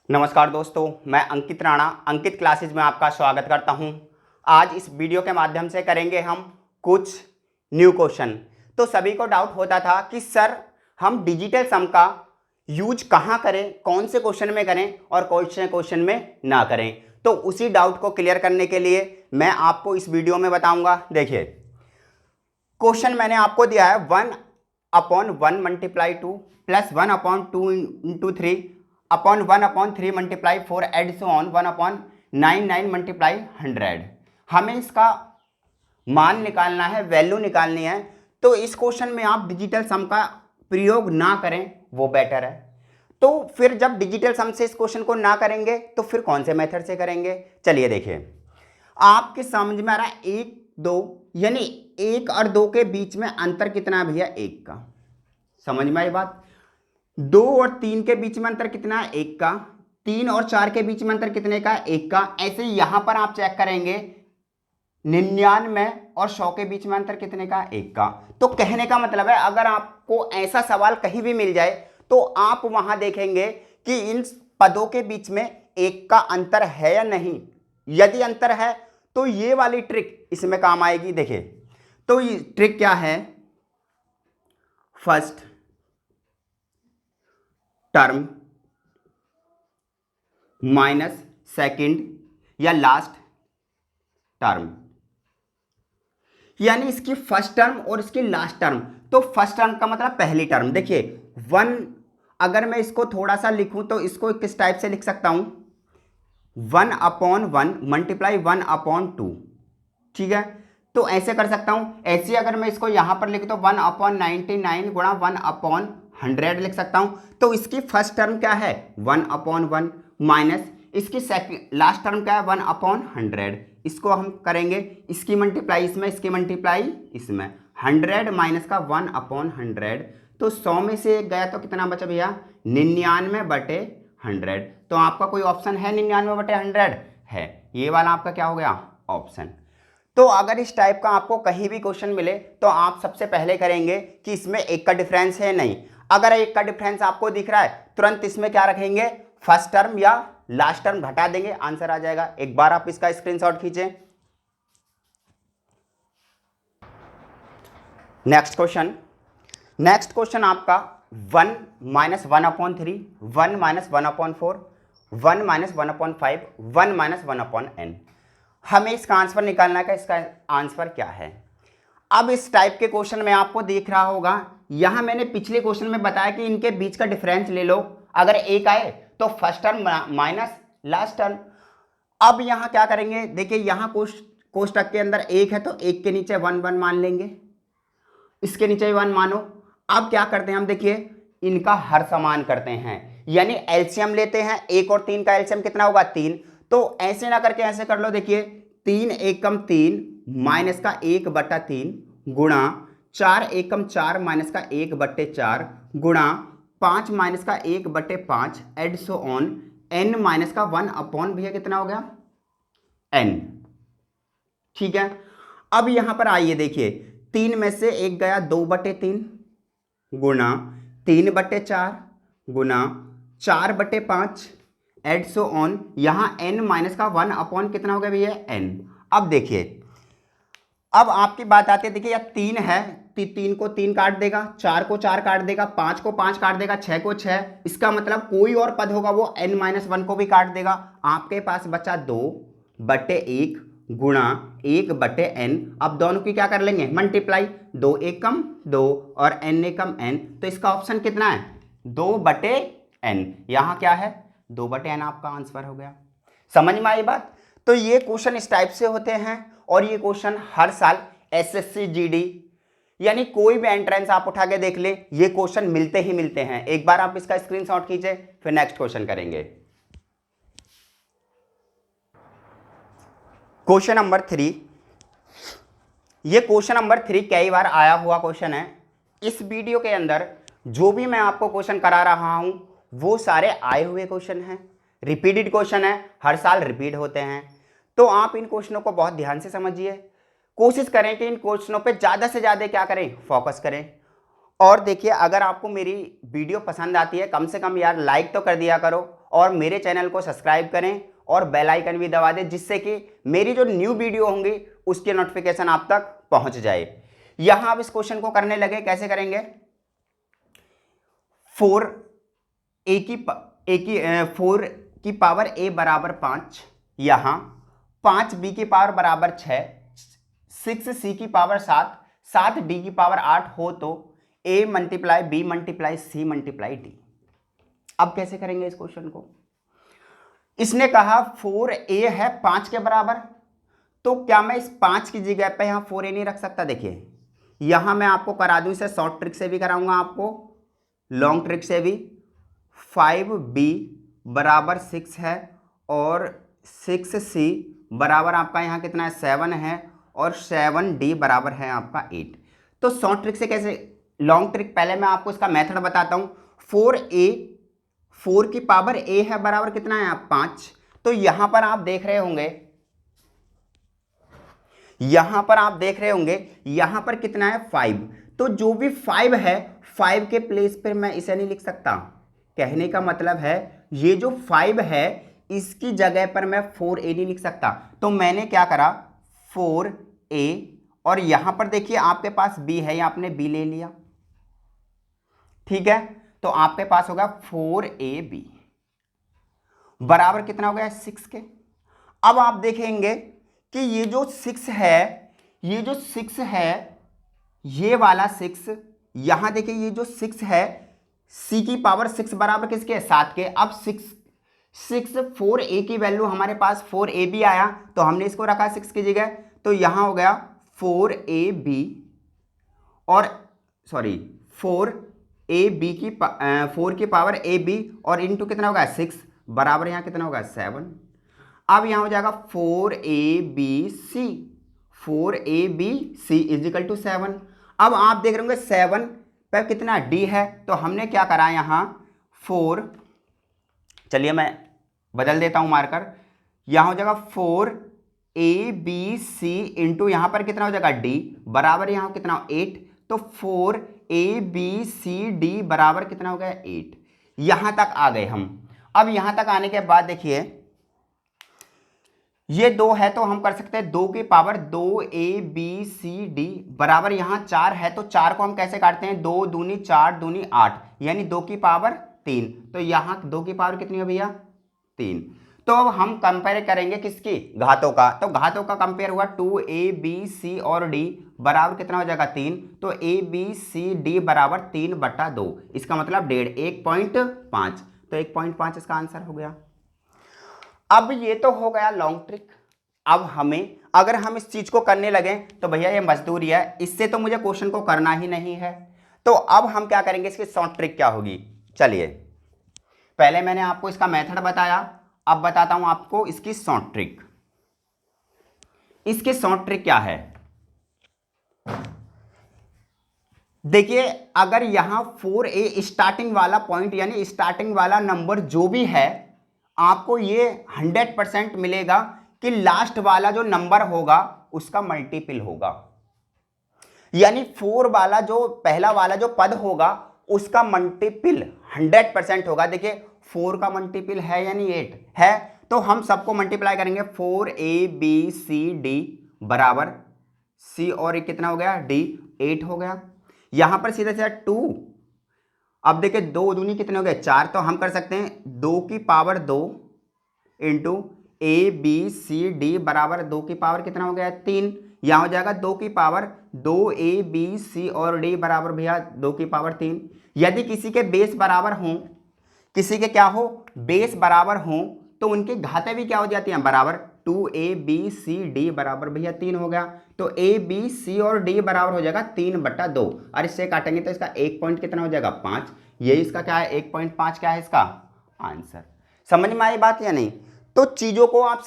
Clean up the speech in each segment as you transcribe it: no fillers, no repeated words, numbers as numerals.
नमस्कार दोस्तों, मैं अंकित राणा अंकित क्लासेज में आपका स्वागत करता हूं। आज इस वीडियो के माध्यम से करेंगे हम कुछ न्यू क्वेश्चन। तो सभी को डाउट होता था कि सर हम डिजिटल सम का यूज कहां करें, कौन से क्वेश्चन में करें और कौन से क्वेश्चन में ना करें। तो उसी डाउट को क्लियर करने के लिए मैं आपको इस वीडियो में बताऊंगा। देखिए, क्वेश्चन मैंने आपको दिया है 1/1 multiply 2 plus 1/2 into 3 upon 1/3 multiply 4 add so on 1/99 multiply 100। हमें इसका मान निकालना है, वैल्यू निकालनी है। तो इस क्वेश्चन में आप डिजिटल सम का प्रयोग ना करें, वो बेटर है। तो फिर जब डिजिटल सम से इस क्वेश्चन को ना करेंगे तो फिर कौन से मेथड से करेंगे, चलिए देखिए। आपके समझ में आ रहा है 1 2, यानी 1 और 2 के बीच में अंतर कितना है भैया, 1 का। समझ में आई बात। 2 और 3 के बीच में अंतर कितना है, 1 का। 3 और 4 के बीच में अंतर कितने का, 1 का। ऐसे यहां पर आप चेक करेंगे 99 और 100 के बीच में अंतर कितने का, 1 का। तो कहने का मतलब है, अगर आपको ऐसा सवाल कहीं भी मिल जाए तो आप वहां देखेंगे कि इन पदों के बीच में 1 का अंतर है या नहीं। यदि अंतर है तो ये वाली ट्रिक इसमें काम आएगी। देखिए, तो ये ट्रिक क्या है, फर्स्ट टर्म माइनस सेकंड या लास्ट टर्म, यानी इसकी फर्स्ट टर्म और इसकी लास्ट टर्म। तो फर्स्ट टर्म का मतलब पहली टर्म। देखिए 1, अगर मैं इसको थोड़ा सा लिखूं तो इसको किस टाइप से लिख सकता हूं, 1/1 मल्टीप्लाई 1/2। ठीक है, तो ऐसे कर सकता हूं। ऐसे अगर मैं इसको यहां पर लिख तो 1/99 गुणा 1/100 लिख सकता हूं। तो इसकी फर्स्ट टर्म क्या है, 1/1 माइनस इसकी सेकंड लास्ट टर्म क्या है, 1/100। इसको हम करेंगे, इसकी मल्टीप्लाई इसमें, इसकी मल्टीप्लाई इसमें, 100 माइनस का 1/100। तो 100 में से एक गया तो कितना बचा भैया, 99/100। तो आपका कोई ऑप्शन है 99/100 है, ये वाला आपका क्या हो गया, ऑप्शन। तो अगर इस टाइप का आपको कहीं भी क्वेश्चन मिले तो आप सबसे पहले करेंगे कि इसमें 1 का डिफरेंस है नहीं। अगर 1 का डिफरेंस आपको दिख रहा है, तुरंत इसमें क्या रखेंगे, फर्स्ट टर्म या लास्ट टर्म घटा देंगे, आंसर आ जाएगा। एक बार आप इसका स्क्रीनशॉट खींचें। नेक्स्ट क्वेश्चन आपका 1 - 1/3, 1 - 1/4, 1 - 1/5, 1 - 1/n। हमें इसका आंसर निकालना है। इसका आंसर क्या है। अब इस टाइप के क्वेश्चन में आपको देख रहा होगा, यहां मैंने पिछले क्वेश्चन में बताया कि इनके बीच का डिफरेंस ले लो। अगर 1 आए तो first term minus last term. अब यहां क्या करेंगे, देखिए यहां कोष्टक के अंदर 1 है तो 1 के नीचे 1 1 मान लेंगे, इसके नीचे 1 मानो। अब क्या करते हैं हम, देखिए इनका हर समान करते हैं, यानी एलसीएम लेते हैं। 1 और 3 का एलसीएम कितना होगा, 3। तो ऐसे ना करके ऐसे कर लो। देखिए 3 एकम 3 माइनस का 1/3 गुणा 4 एकम 4 माइनस का 1/4 गुणा 5 माइनस का 1/5 add so on n minus का 1 अपॉन भैया कितना हो गया, n। ठीक है, अब यहां पर आइए, देखिए 3 में से 1 गया, 2/3 गुणा 3/4 गुणा 4/5 एड सो ऑन, यहां n माइनस का 1 अपॉन कितना हो गया भैया, n। अब देखिए, अब आपकी बात आती है, देखिए यह 3 है, 3 को 3 काट देगा, 4 को 4 काट देगा, 5 को 5 काट देगा, 6 को 6। इसका मतलब कोई और पद होगा वो n-1 को भी काट देगा। आपके पास बचा 2/1 गुणा 1/n। अब दोनों की क्या कर लेंगे, मल्टीप्लाई, 2 एकम 2 और n एकम n। तो इसका ऑप्शन कितना है, 2/n। यहां क्या है, 2/n आपका आंसर हो गया। समझ में आई बात। तो ये क्वेश्चन इस टाइप से होते हैं और ये क्वेश्चन हर साल एसएससी जीडी यानी कोई भी एंट्रेंस आप उठा के देख ले, ये क्वेश्चन मिलते ही मिलते हैं। एक बार आप इसका स्क्रीनशॉट खींचे, फिर नेक्स्ट क्वेश्चन करेंगे। क्वेश्चन नंबर 3, ये क्वेश्चन नंबर 3 कई बार आया हुआ क्वेश्चन है। इस वीडियो के अंदर जो भी मैं आपको क्वेश्चन करा रहा हूं वो सारे आए हुए क्वेश्चन हैं, रिपीटेड क्वेश्चन है, हर साल रिपीट होते हैं। तो आप इन क्वेश्चनों को बहुत ध्यान से समझिए, कोशिश करें कि इन क्वेश्चनों पे ज़्यादा से ज़्यादा क्या करें, फोकस करें। और देखिए, अगर आपको मेरी वीडियो पसंद आती है, कम से कम यार लाइक तो कर दिया करो और मेरे चैनल को सब्सक्राइब करें और बेल आइकन भी दबा दें, जिससे कि मेरी जो न्यू वीडियो होंगी उसकी नोटिफिकेशन आप तक पहुंच जाए। यहां आप इस क्वेश्चन को करने लगे, कैसे करेंगे? 4 4 की पावर a बराबर 5, यहां 5 b की पावर बराबर 6, 6 c की पावर 7, 7 d की पावर 8 हो तो a multiply b multiply c multiply d। अब कैसे करेंगे इस क्वेश्चन को? इसने कहा 4a है 5 के बराबर, तो क्या मैं इस 5 की जगह पे यहां 4a नहीं रख सकता? देखिए यहां मैं आपको करा दूं, इसे शॉर्ट ट्रिक से भी कराऊंगा, आपको लॉन्ग ट्रिक से भी। 5b बराबर 6 है और 6c बराबर आपका यहाँ कितना है 7 है और 7d बराबर है आपका 8। तो शॉर्ट ट्रिक से कैसे? लॉन्ग ट्रिक पहले मैं आपको इसका मेथड बताता हूँ। 4 की पावर a है बराबर कितना है आप 5, तो यहां पर आप देख रहे होंगे, यहां पर कितना है 5, तो जो भी 5 है 5 के प्लेस पर मैं इसे नहीं लिख सकता। कहने का मतलब है ये जो 5 है इसकी जगह पर मैं 4a नहीं लिख सकता, तो मैंने क्या करा 4a, और यहां पर देखिए आपके पास b है, आपने b ले लिया, ठीक है, तो आपके पास होगा 4ab बराबर कितना हो गया 6 के। अब आप देखेंगे कि ये जो 6 है, ये वाला 6, यहां देखिए ये जो 6 है c की पावर 6 बराबर किसके? 7 के। अब 6 4a की वैल्यू हमारे पास 4ab आया, तो हमने इसको रखा 6 की जगह, तो यहां हो गया 4ab और 4 की पावर ab और इंटू कितना होगा 6 बराबर यहां कितना होगा 7। अब यहां हो जाएगा 4abc इजिकल टू 7। अब आप देख रहे होंगे 7 पर कितना d है, तो हमने क्या करा यहां 4, चलिए मैं बदल देता हूं मार्कर, यहां हो जाएगा 4abc इंटू यहां पर कितना हो जाएगा d बराबर यहां कितना 8, तो 4abcd बराबर कितना हो गया 8। यहां तक आ गए हम। अब यहां तक आने के बाद देखिए ये 2 है तो हम कर सकते हैं 2 की पावर 2abcd बराबर यहां 4 है, तो 4 को हम कैसे काटते हैं 2 दूनी 4 दूनी 8, यानी 2 की पावर 3, तो यहां 2 की पावर कितनी है भैया 3। तो अब हम कंपेयर करेंगे किसकी? घातों का। तो घातों का कंपेयर हुआ 2abc और d बराबर कितना हो जाएगा 3, तो abcd बराबर 3/2, इसका मतलब 1.5, तो 1.5 इसका आंसर हो गया। अब ये तो हो गया लॉन्ग ट्रिक। अब हमें अगर हम इस चीज को करने लगे तो भैया ये मजदूरी है, इससे तो मुझे क्वेश्चन को करना ही नहीं है। तो अब हम क्या करेंगे, इसकी शॉर्ट ट्रिक क्या होगी? चलिए पहले मैंने आपको इसका मेथड बताया, अब बताता हूं आपको इसकी शॉर्ट ट्रिक। इसकी शॉर्ट ट्रिक क्या है? देखिए अगर यहां 4a स्टार्टिंग वाला पॉइंट यानी स्टार्टिंग वाला नंबर जो भी है, आपको ये 100% मिलेगा कि लास्ट वाला जो नंबर होगा उसका मल्टीपल होगा, यानी 4 वाला जो पहला वाला जो पद होगा उसका मल्टीपल 100% होगा। देखिए 4 का मल्टीपल है यानी 8 है, तो हम सबको मल्टीप्लाई करेंगे 4abcd बराबर c और ये कितना हो गया d 8 हो गया। यहां पर सीधा सीधा 2, अब देखिए 2 दूनी कितने हो गए 4, तो हम कर सकते हैं 2 की पावर 2 इंटू abcd बराबर 2 की पावर कितना हो गया 3, यहां हो जाएगा 2 की पावर 2abc और d बराबर भैया 2 की पावर 3। यदि किसी के बेस बराबर हों, किसी के क्या हो बेस बराबर हों, तो उनकी घातें भी क्या हो जाती हैं बराबर, 2abcd बराबर भैया 3 हो गया, तो abc और d बराबर हो जाएगा 3/2, और इससे काटेंगे तो इसका 1 पॉइंट कितना हो जाएगा 5, ये इसका क्या है 1.5 क्या है इसका आंसर। समझ में आई बात या नहीं? तो चीजों को आप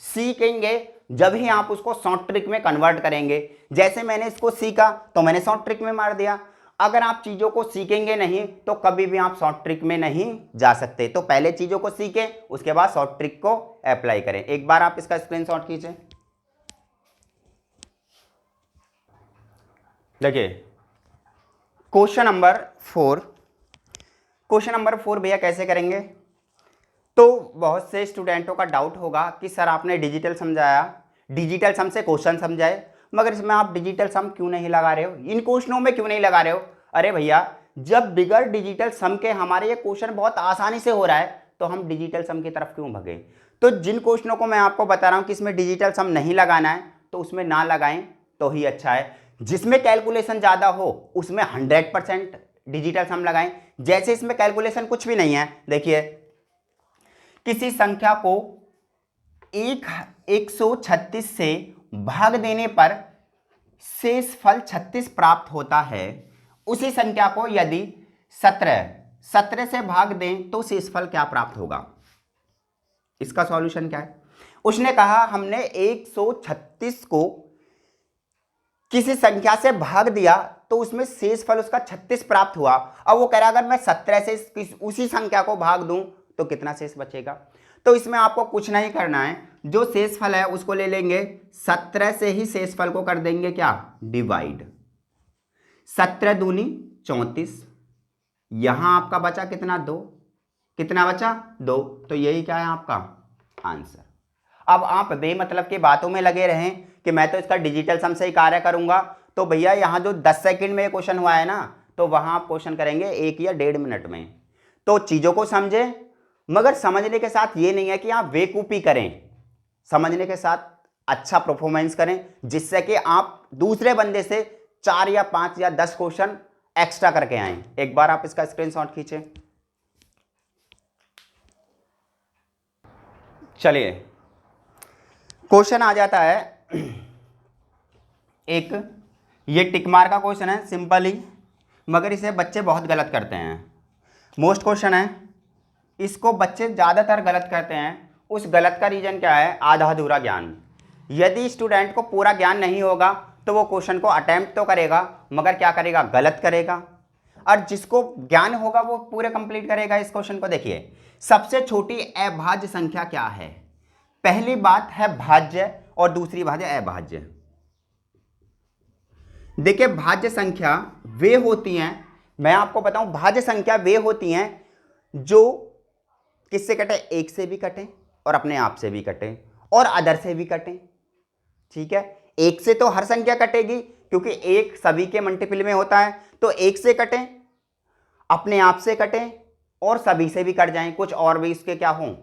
सीखेंगे जब ही आप उसको शॉर्ट ट्रिक में कन्वर्ट करेंगे। जैसे मैंने इसको सीखा तो मैंने शॉर्ट ट्रिक में मार दिया। अगर आप चीजों को सीखेंगे नहीं तो कभी भी आप शॉर्ट ट्रिक में नहीं जा सकते। तो पहले चीजों को सीखें, उसके बाद शॉर्ट ट्रिक को अप्लाई करें। एक बार आप इसका स्क्रीनशॉट कीजिए। देखिए क्वेश्चन नंबर 4 भैया कैसे करेंगे, बहुत से स्टूडेंटों का डाउट होगा कि सर आपने डिजिटल समझाया, डिजिटल सम से क्वेश्चन समझाए, मगर इसमें आप डिजिटल सम क्यों नहीं लगा रहे हो, इन क्वेश्चनों में क्यों नहीं लगा रहे हो। अरे भैया, जब बिगर डिजिटल सम के हमारे ये क्वेश्चन बहुत आसानी से हो रहा है तो हम डिजिटल सम की तरफ क्यों भगे। तो जिन क्वेश्चनों को मैं आपको बता रहा हूं कि इसमें डिजिटल सम नहीं लगाना है तो उसमें ना लगाएं तो ही अच्छा है। जिसमें कैलकुलेशन ज्यादा हो उसमें 100% डिजिटल सम लगाएं। जैसे इसमें कैलकुलेशन कुछ भी नहीं है, देखिए किसी संख्या को 136 से भाग देने पर शेषफल 36 प्राप्त होता है, उसी संख्या को यदि 17 से भाग दें तो शेषफल क्या प्राप्त होगा। इसका सॉल्यूशन क्या है। उसने कहा हमने 136 को किसी संख्या से भाग दिया तो उसमें शेषफल उसका 36 प्राप्त हुआ। अब वो कह रहा अगर मैं 17 से उसी संख्या को भाग दूं तो कितना शेष बचेगा। तो इसमें आपको कुछ नहीं करना है, जो शेषफल है उसको ले लेंगे, 17 से ही शेषफल को कर देंगे क्या, डिवाइड। 17 दूनी 34, यहां आपका बचा कितना, 2, कितना बचा 2, तो यही क्या है आपका आंसर। अब आप बेमतलब की बातों में लगे रहें कि मैं तो इसका डिजिटल सम से ही कार्य करूंगा, तो भैया यहाँ जो 10 सेकंड में क्वेश्चन हुआ है ना, तो वहां आप क्वेश्चन करेंगे 1 या 1.5 मिनट में। तो चीजों को समझें, मगर समझने के साथ ये नहीं है कि आप बेवकूफ़ी करें, समझने के साथ अच्छा परफॉर्मेंस करें जिससे कि आप दूसरे बंदे से 4 या 5 या 10 क्वेश्चन एक्स्ट्रा करके आए। एक बार आप इसका स्क्रीनशॉट खींचें। चलिए क्वेश्चन आ जाता है एक, ये टिक मार का क्वेश्चन है सिंपल ही, मगर इसे बच्चे बहुत गलत करते हैं। मोस्ट क्वेश्चन है, इसको बच्चे ज़्यादातर गलत करते हैं। उस गलत का रीजन क्या है, आधा अधूरा ज्ञान। यदि स्टूडेंट को पूरा ज्ञान नहीं होगा तो वो क्वेश्चन को अटेम्प्ट तो करेगा मगर क्या करेगा, गलत करेगा। और जिसको ज्ञान होगा वो पूरे कंप्लीट करेगा इस क्वेश्चन को। देखिए सबसे छोटी अभाज्य संख्या क्या है। पहली बात है भाज्य और दूसरी बात है अभाज्य। देखिए भाज्य संख्या वे होती हैं, मैं आपको बताऊं, भाज्य संख्या वे होती हैं जो किससे कटे, एक से भी कटे और अपने आप से भी कटे और अदर से भी कटे। ठीक है, एक से तो हर संख्या कटेगी क्योंकि एक सभी के मल्टीपल में होता है, तो एक से कटे, अपने आप से कटे और सभी से भी कट जाएं, कुछ और भी इसके क्या हों।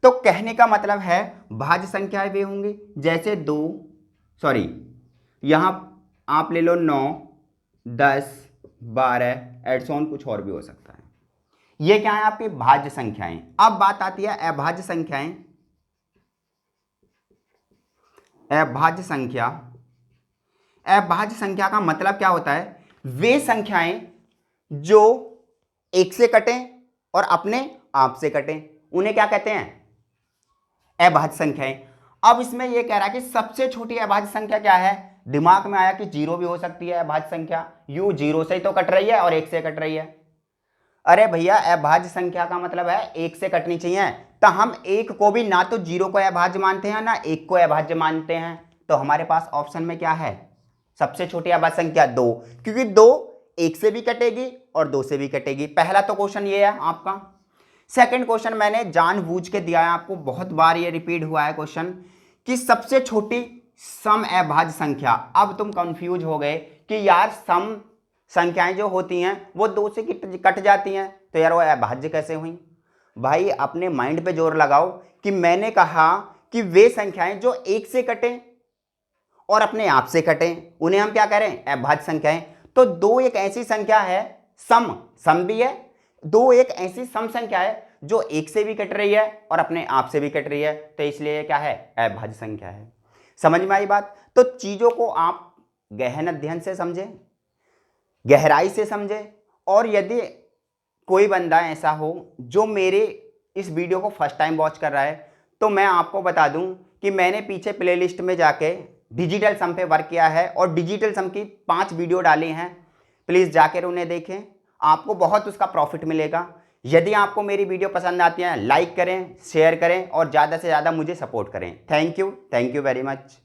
तो कहने का मतलब है भाज्य संख्याएं वे होंगी जैसे यहां आप ले लो 9, 10, 12 एड्स ऑन, कुछ और भी हो सकता है। ये क्या है आपकी भाज्य संख्याएं। अब बात आती है अभाज्य संख्याएं। अभाज्य संख्या, अभाज्य संख्या का मतलब क्या होता है, वे संख्याएं जो एक से कटें और अपने आप से कटें, उन्हें क्या कहते हैं, अभाज्य संख्याएं। अब इसमें यह कह रहा है कि सबसे छोटी अभाज्य संख्या क्या है। दिमाग में आया कि 0 भी हो सकती है अभाज्य संख्या, यू 0 से ही तो कट रही है और 1 से कट रही है। अरे भैया अभाज्य संख्या का मतलब है 1 से कटनी चाहिए, तो हम 1 को भी ना तो 0 को अभाज्य मानते हैं ना 1 को अभाज्य मानते हैं। तो हमारे पास ऑप्शन में क्या है, सबसे छोटी अभाज्य संख्या 2, क्योंकि 2 1 से भी कटेगी और 2 से भी कटेगी। पहला तो क्वेश्चन ये है आपका। सेकंड क्वेश्चन मैंने जानबूझ के दिया है आपको, बहुत बार ये रिपीट हुआ है क्वेश्चन कि सबसे छोटी सम अभाज्य संख्या। अब तुम कंफ्यूज हो गए कि यार सम संख्याएं जो होती हैं वो 2 से कट जाती हैं, तो यार वो अभाज्य कैसे हुई। भाई अपने माइंड पे जोर लगाओ कि मैंने कहा कि वे संख्याएं जो 1 से कटें और अपने आप से कटें उन्हें हम क्या करें, अभाज्य संख्याएं। तो 2 एक ऐसी संख्या है, सम भी है, 2 एक ऐसी सम संख्या है जो 1 से भी कट रही है और अपने आप से भी कट रही है, तो इसलिए क्या है, अभाज्य संख्या है। समझ में आई बात। तो चीजों को आप गहन अध्ययन से समझें, गहराई से समझें। और यदि कोई बंदा ऐसा हो जो मेरे इस वीडियो को फर्स्ट टाइम वॉच कर रहा है, तो मैं आपको बता दूं कि मैंने पीछे प्लेलिस्ट में जाके डिजिटल सम पे वर्क किया है और डिजिटल सम की 5 वीडियो डाली हैं, प्लीज़ जाकर उन्हें देखें, आपको बहुत उसका प्रॉफिट मिलेगा। यदि आपको मेरी वीडियो पसंद आती है लाइक करें, शेयर करें और ज़्यादा से ज़्यादा मुझे सपोर्ट करें। Thank you very much.